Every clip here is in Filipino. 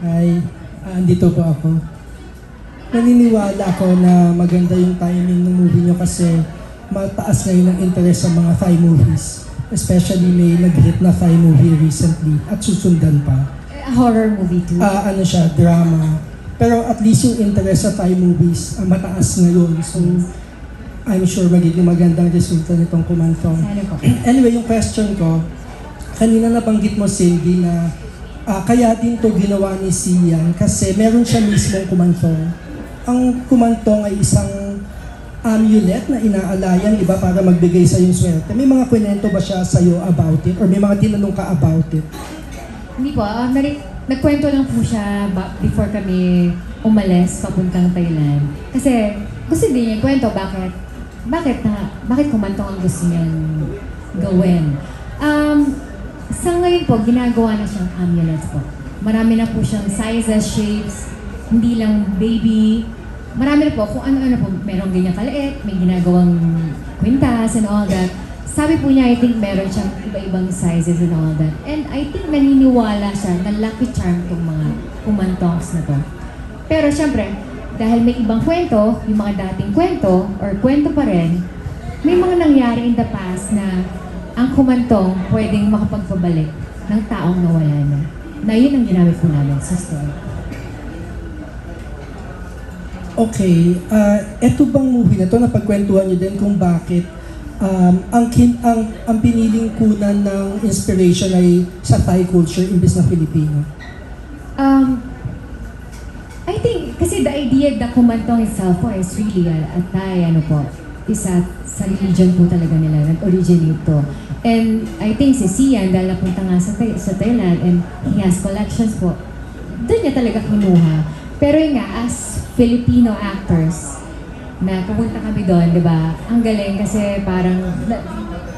Ay, andito po ako. Naniniwala ako na maganda yung timing ng movie nyo kasi mataas ngayon ang interest sa mga Thai movies. Especially may nag-hit na Thai movie recently at susundan pa. A horror movie too? Ano siya, drama. Pero at least yung interest sa Thai movies mataas ngayon. So, I'm sure magiging magandang resulta nitong Kumantong. Anyway, yung question ko, kanina nabanggit mo, Sylvie, na kaya din to ginawa ni Sian kasi meron siya mismong kumantong. Ang kumantong ay isang amulet na inaalayan, di ba, para magbigay sa yung swerte. May mga kwento ba siya sa'yo about it? Or may mga tinanong ka about it? Hindi po. Nagkwento lang po siya before kami umalis papuntang Thailand. Kasi gusto din niya kwento bakit kumantong ang gusto niyang gawin. Sa ngayon po, ginagawa na siyang amulet po. Marami na po siyang sizes, shapes, hindi lang baby. Marami na po, kung ano-ano po, merong ganyan kaliit, may ginagawang kwintas and all that. Sabi po niya, I think meron siyang iba-ibang sizes and all that. And I think naniniwala siya na lucky charm tong mga kumantongs na to. Pero syempre, dahil may ibang kwento, yung mga dating kwento, or kwento pa rin, may mga nangyari in the past na ang kumantong pwedeng makapagpabalik ng taong nawala na. Na yun ang ginamit po namin sa story. Okay, eto bang movie na to, napagkwentuhan niyo din kung bakit ang piniling kunan ng inspiration ay sa Thai culture imbes na Filipino? I think, kasi the idea the kumantong itself po is really a Thai, isa sa religion po talaga nila, nag-originate to. And I think si Sian, dahil napunta nga sa Thailand and he has collections po, doon niya talaga kinuha. Pero yun nga, as Filipino actors, na pumunta kami doon, di ba? Ang galing kasi parang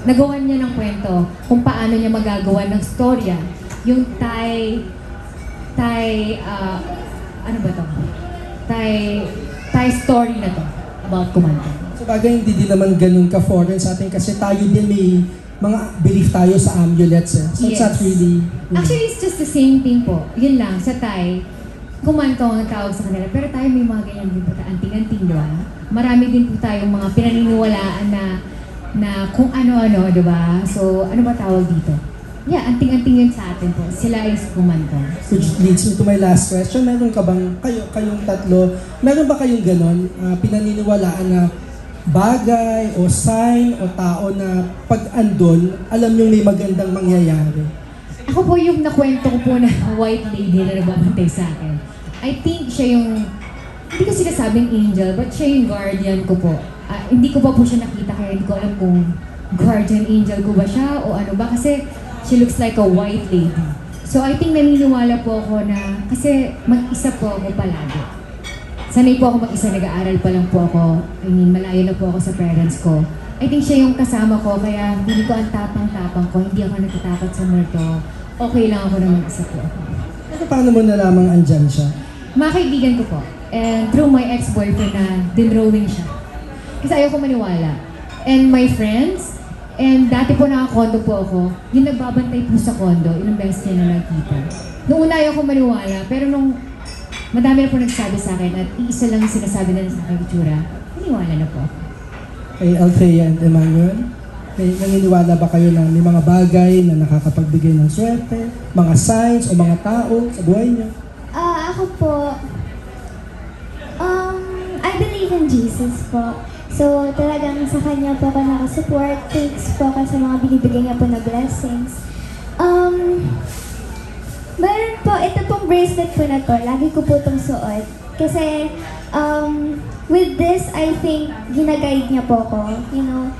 nagawan niya ng kwento kung paano niya magagawa ng storya. Yung Thai story na to about kumantong. So bagay hindi din naman ganun ka-foreign sa atin kasi tayo din may mga belief tayo sa amulets eh. So yes. It's not really... Actually, it's just the same thing po. Yun lang, sa Thai, kumantong ang tawag sa kanila. Pero tayo may mga ganyan din po, anting-anting, di ba? Marami din po tayong mga pinaniniwalaan na kung ano-ano, di ba? So, ano ba tawag dito? Yeah, anting-anting yun sa atin po. Sila is kumantong. Which leads me to my last question. Meron ka bang, kayong tatlo, meron ba kayong ganon, pinaniniwalaan na bagay o sign o tao na pag andon, alam nyo may magandang mangyayari? Ako po yung nakwento ko po na white lady na nagbabantay sa akin. I think siya yung, hindi ko sinasabing angel, but siya yung guardian ko po. Hindi ko pa po siya nakita kaya hindi ko alam kung guardian angel ko ba siya o ano ba kasi she looks like a white lady. So I think naniniwala po ako na, kasi mag-isa po ako palagi. Sanay po ako mag-isa, nag-aaral pa lang po ako. I mean, malayo na po ako sa parents ko. I think siya yung kasama ko, kaya hindi ko ang tapang-tapang ko, hindi ako natatakot sa multo. Okay lang ako na mag-isa po ako. Pero paano mo nalamang andyan siya? Mga kaibigan ko po. And through my ex-boyfriend na dinrowing siya. Kasi ayaw ko maniwala. And my friends, and dati po nakakondo po ako, yung nagbabantay po sa kondo, ilang beses niya na nakita. Noong una ayaw ko maniwala, pero nung madami na po nagsabi sa akin at iisa lang sinasabi na sa akin itsura, naniwala na po. Kay Althea and Emmanuel, naniniwala ba kayo na may mga bagay na nakakapagbigay ng swerte, mga signs o mga tao sa buhay niyo? Ako po, I believe in Jesus po. So talagang sa kanya po ako nakasupport, thanks po ako sa mga binibigay niya po na blessings. Meron po, ito pong bracelet po na to, lagi ko po itong suot. Kasi, with this, I think, ginaguide niya po ko. You know,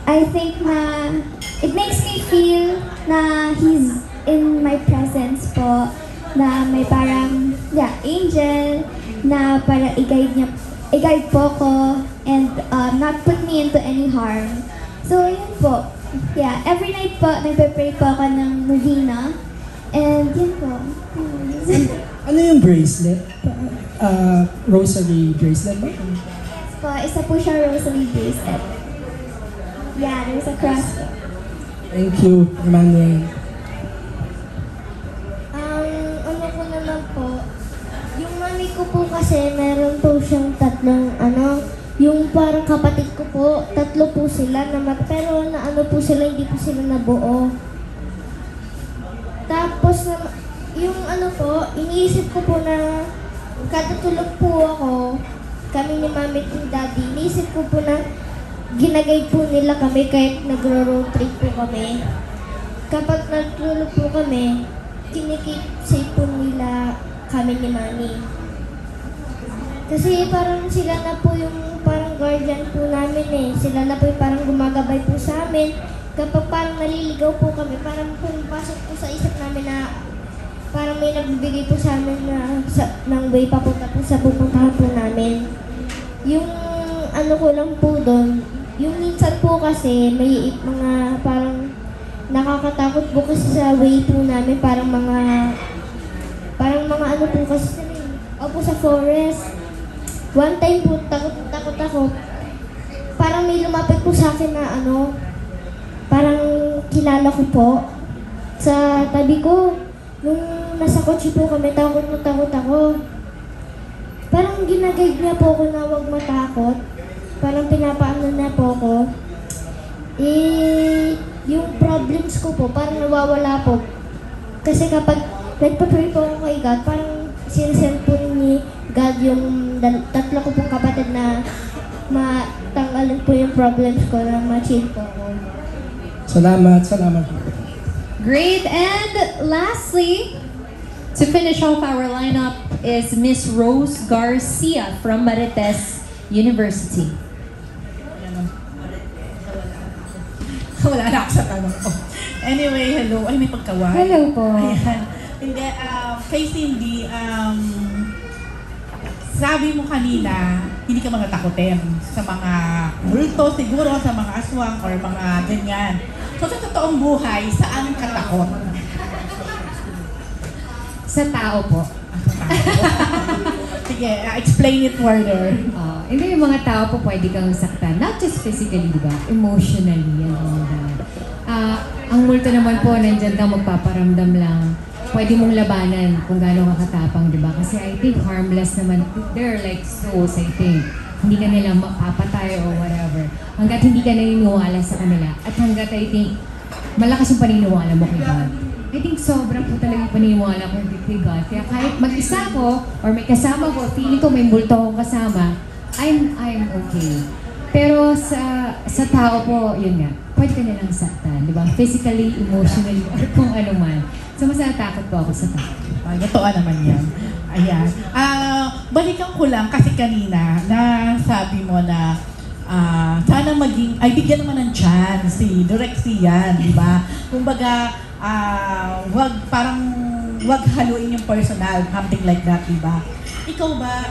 I think na, it makes me feel na He's in my presence po, na may parang, angel, na para i-guide po ko, and not put me into any harm. So, yun po. Yeah, every night po, nagpe-pray po ako ng novena. And yun po. Ano yung bracelet? Rosary bracelet ba? Yes po, isa po siya rosary bracelet. Yeah, there's a cross po. Thank you, Emmanuel. Ano po naman po, kapatid ko po, 3 po sila, pero naano po sila, hindi po sila nabuo. Tapos, yung ano po, iniisip ko po na kada tulog po ako, kami ni mami at ni daddy, iniisip ko po na ginagay po nila kami kahit nagro-road trip po kami. Kapag nagtulog po kami, kinikip po nila kami ni mami. Kasi parang sila na po yung parang guardian po namin eh. Sila na po yung parang gumagabay po sa amin. Kapag parang naliligaw po kami, parang pumapasok po sa isip namin na parang may nagbibigay po sa amin na ng way papunta po sa pupuntahan po namin. Yung ano ko lang po doon, yung minsan po kasi may mga parang nakakatakot po kasi sa way po namin, parang mga ano po kasi opo sa forest. One time po, takot ako. Parang may lumapit po sa akin na ano, parang kilala ko po. Sa tabi ko, nung nasa kotse po kami, takot ako. Parang ginaguide niya po ako na huwag matakot. Parang pinapaano na po ako. Yung problems ko po, parang nawawala po. Kasi kapag nagpa-pray po ako kay God, parang sinesend po ni God yung 3 ko pong kapatid na matanggalan po yung problems ko na ma-chill po ako. Salamat. Great. And lastly, to finish off our lineup is Miss Rose Garcia from Marites University. Wala na ako sa tanong ko. Anyway, hello. Ay, may pagkaway. Hello po. Ayan. Hindi, kay Cindy, sabi mo kanina, hindi ka mga takutin sa mga multo siguro, sa mga aswang or mga ganyan. So sa totoong buhay, saan ka takot? Sa tao po. Sige, explain it further. Hindi, yung mga tao po pwede kang saktan. Not just physically, di ba? Emotionally and all that. Ang multo naman po, nandyan daw magpaparamdam lang. Pwede mong labanan kung gaano kakatapang, di ba? Kasi I think harmless naman. They're like souls, I think. Hindi ka nila makapatay or whatever. Hanggat hindi ka naniniwala sa kanila. At hanggat I think, malakas yung paniniwala mo kay God. I think sobrang po talaga yung paniniwala ko kay God. Kaya kahit mag-isa ko, or may kasama ko, feeling ko may multo akong kasama, I'm okay. Pero sa tao po, yun nga, pwede ka nilang saktan, di ba? Physically, emotionally, or kung ano man. So, mas natakot po ako sa tao. Ay, totoo naman yan. Ayan. Balikan ko lang kasi kanina na sabi mo na sana bigyan naman ng chance si Direk Sian, di ba? Kumbaga, wag haluin yung personal, something like that, di ba? Ikaw ba,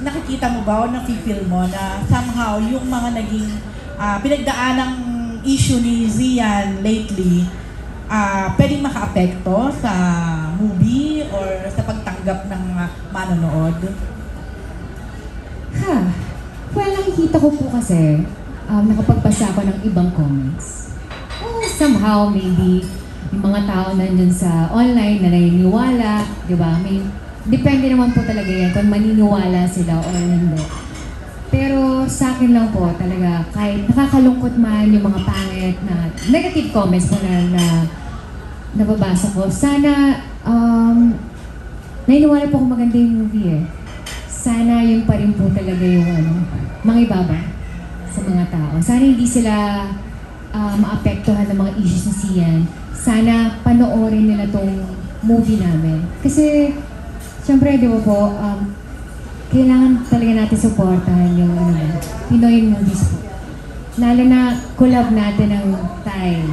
nakikita mo ba o nafe-feel mo na somehow yung mga naging pinagdaanang issue ni Zian lately, pwedeng maka-apekto sa movie or sa pagtanggap ng manonood? Well, nakikita ko po kasi, nakapagbasa ako ng ibang comments. Somehow, maybe, yung mga tao nandun sa online na naniniwala, di ba? Depende naman po talaga yan kung maniniwala sila o hindi. Pero sa akin lang po talaga, kahit nakakalungkot man yung mga pangit na negative comments po na nababasa ko, sana naniniwala po kung maganda yung movie eh. Sana yun pa rin po talaga yung mangibaba sa mga tao. Sana hindi sila maapektuhan ng mga issues na siyan. Sana panoorin nila tong movie namin. Kasi siyempre, di ba po, kailangan talaga natin supportahan yung Pinoy movies po. Lalo na collab natin ng Thai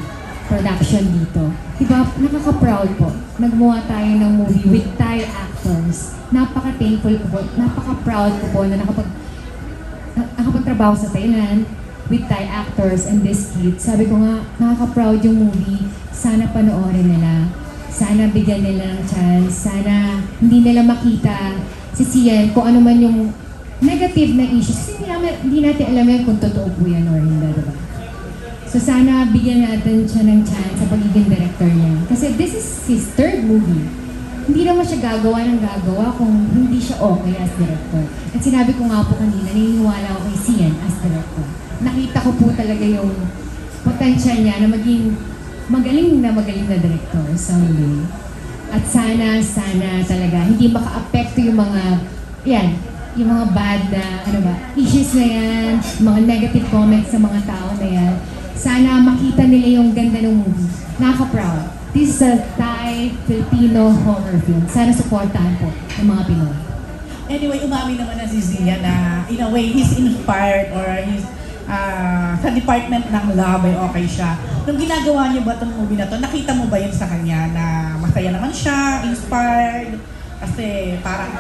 production dito. Diba, nakaka-proud po. Nagmuha tayo ng movie with Thai actors. Napaka-thankful ko po. Napaka-proud ko po na nakapagtrabaho sa Thailand with Thai actors and this kid. Sabi ko nga, nakaka-proud yung movie. Sana panoorin nila. Sana bigyan nila ng chance. Sana hindi nila makita si Sian kung ano man yung negative na issues. Kasi hindi natin alam yan kung totoo po yan or hindi, diba? So sana bigyan natin siya ng chance sa pagiging director niya. Kasi this is his 3rd movie. Hindi naman siya gagawa kung hindi siya okay as director. At sinabi ko nga po kanina, naniniwala ako kay Sian as director. Nakita ko po talaga yung potential niya na maging magaling na director someday. At sana talaga, hindi maka-apekto yung yung mga bad na, issues na yan, mga negative comments sa mga tao na yan. Sana makita nila yung ganda ng movie. Nakaka-proud. This is a Thai, Filipino horror film. Sana supportahan po ng mga Pinoy. Anyway, umamin naman na si Zia na in a way, he's inspired or he's sa department ng love ay okay siya. Nung ginagawa niyo ba itong movie na to, nakita mo ba yun sa kanya na masaya naman siya, inspired? Kasi parang...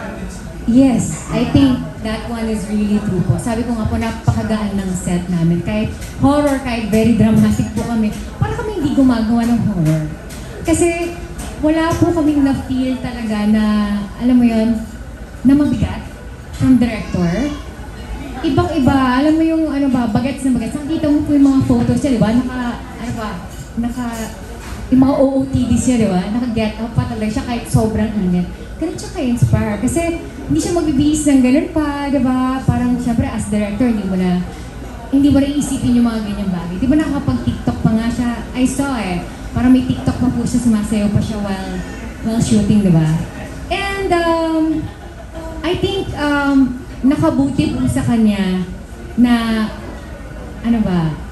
Yes, I think that one is really true po. Sabi ko nga po, napakagaan ng set namin. Kahit horror, kahit very dramatic po kami, para kami hindi gumagawa ng horror. Kasi wala po kaming na-feel talaga na, alam mo yon, na mabigat from director. Ibang-iba, alam mo yung bagets na bagets. Nakita mo po yung mga photos niya, di ba? Yung mga OOTDs niya, di ba? Naka-get up pa talaga siya kahit sobrang init. Ganun siya ka-inspire. Kasi hindi siya magbibihis ng ganun pa, di ba? Parang syempre as director, hindi mo na iisipin yung mga ganyang bagay. Di ba nakapag-TikTok pa nga siya? I saw Parang may TikTok pa po siya, sumasayaw pa siya while shooting, di ba? And I think nakabuti po sa kanya na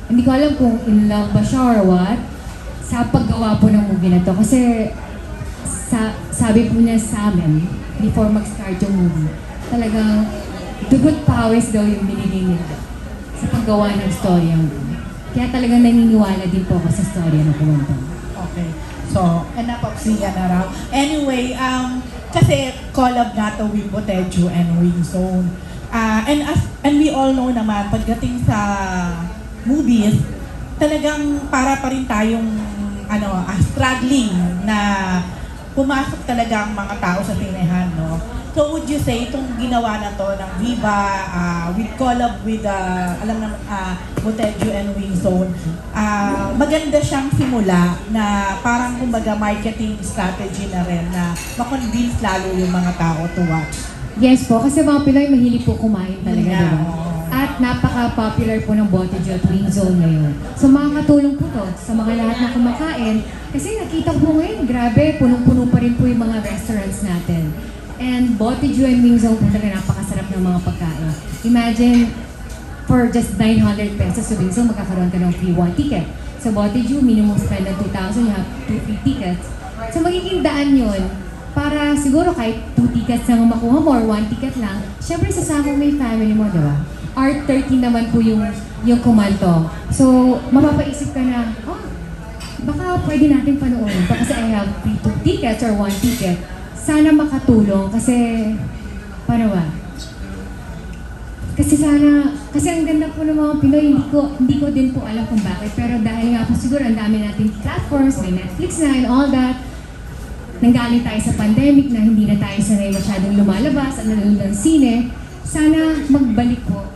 hindi ko alam kung in love ba siya or what sa paggawa po ng movie na to. Kasi sabi po niya sa amin before mag-start yung movie, talagang dugot pawis daw yung binigay niya sa paggawa ng storya mo. Kaya talagang naniniwala din po ako sa storya na pumunta. Okay. So, enough of Zia na raw. Anyway, kasi collab na to with Boteju and Wing Zone. And we all know naman, pagdating sa movies, talagang para pa rin tayong struggling na pumasok talaga ang mga tao sa sinehan, no? So would you say itong ginawa na to ng Viva with collab with Boteju and Wing Zone, maganda siyang simula na parang kumbaga marketing strategy na rin na makonvince lalo yung mga tao to watch. Yes po, kasi mga Pinoy mahilig po kumain talaga, Yeah. diba? At napaka-popular po ng Boteju at Wing Zone ngayon. So makakatulong po to sa mga lahat na kumakain. Kasi nakita po ngayon, grabe, punong-puno pa rin po yung mga restaurants natin. And Boteju and Wing Zone po talaga napakasarap ng mga pagkain. Imagine, for just 900 pesos sa Wing Zone, magkakaroon ka ng free 1 ticket. Sa Boteju, minimum spend ng 2,000, you have 2 free tickets. So magiging daan yun para siguro kahit 2 tickets lang makuha mo or 1 ticket lang, syempre sasama mo yung family mo, di ba? R13 naman po yung kumanto. So, mapapaisip ka na, baka pwede natin panoorin pa kasi I have 2 tickets or 1 ticket. Sana makatulong kasi, paano ba? Kasi ang ganda po ng mga Pinoy, hindi ko din po alam kung bakit. Pero dahil nga po siguro ang dami nating platforms, may Netflix na and all that, nanggaling tayo sa pandemic na hindi na tayo sanay masyadong lumalabas at nanonood ng sine, sana magbalik po.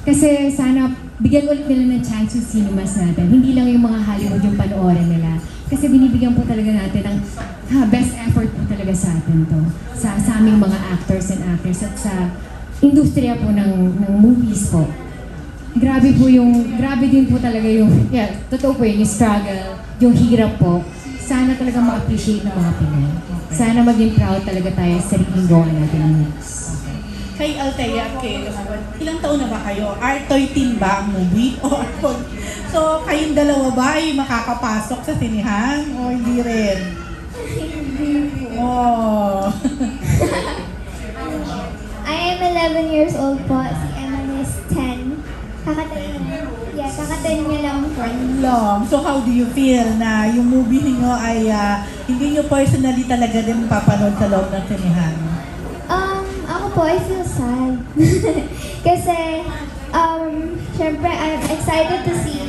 Kasi sana bigyan ulit nila ng chance yung cinemas natin. Hindi lang yung mga Hollywood yung panoorin nila. Kasi binibigyan po talaga natin ng best effort po talaga sa atin to. Sa aming mga actors and actors at sa industriya po ng movies po. Grabe din po talaga yung, totoo po yung struggle, yung hirap po. Sana talaga ma-appreciate ng mga Pinoy. Sana maging proud talaga tayo sa sariling gawa natin ng movies. Kay Althea at kay ilang taon na ba kayo? R13 ba ang movie? O so, kayong dalawa ba ay makakapasok sa sinihan? O hindi rin? Hindi po. Oh. I am 11 years old po. Si Emma is 10. Kaka-10 niya lang po. Long. So how do you feel na yung movie niyo ay hindi niyo personally talaga din papanood sa loob ng sinihan? Ako po, I feel sad. Kasi, syempre, I'm excited to see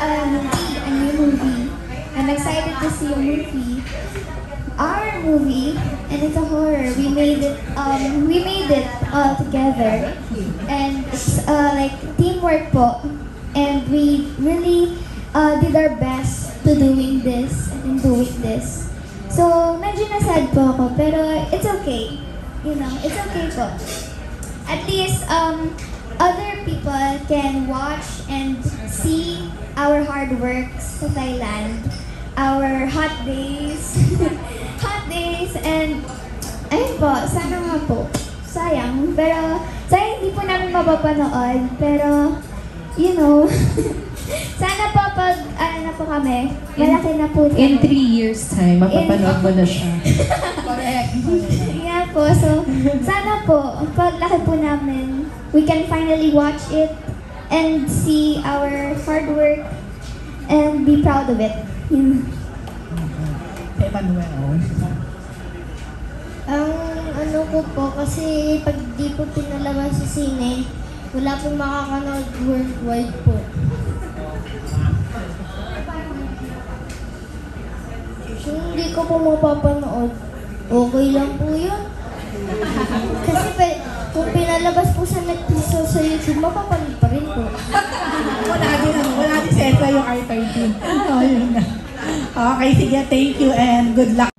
a new movie. I'm excited to see a movie. Our movie, and it's a horror. We made it all together. And it's like teamwork po. And we really did our best to doing this and doing this. So, medyo na-sad po ako, pero it's okay. You know, it's okay po. at least other people can watch and see our hard works sa Thailand, our hot days, hot days, and ayun po, sana nga po. Sayang, pero sayang hindi po namin mapapanood, pero you know, sana po pag ano na po kami, malaki na po. In 3 years time, mapapanood mo na siya. Correct. Yeah po, so sana po, pag laki po namin, we can finally watch it and see our hard work and be proud of it. Yun. Kay Manuel. Ang ano ko po, kasi pag di po pinalabas sa sine, wala pong makakanood worldwide po. So, hindi ko po mapapanood. Okay lang po yun. Kasi kung pinalabas po sa Netflix o sa YouTube, mapapanood pa rin po. Wala din sesa yung R13. Oh, yun na. Okay, sige, thank you and good luck.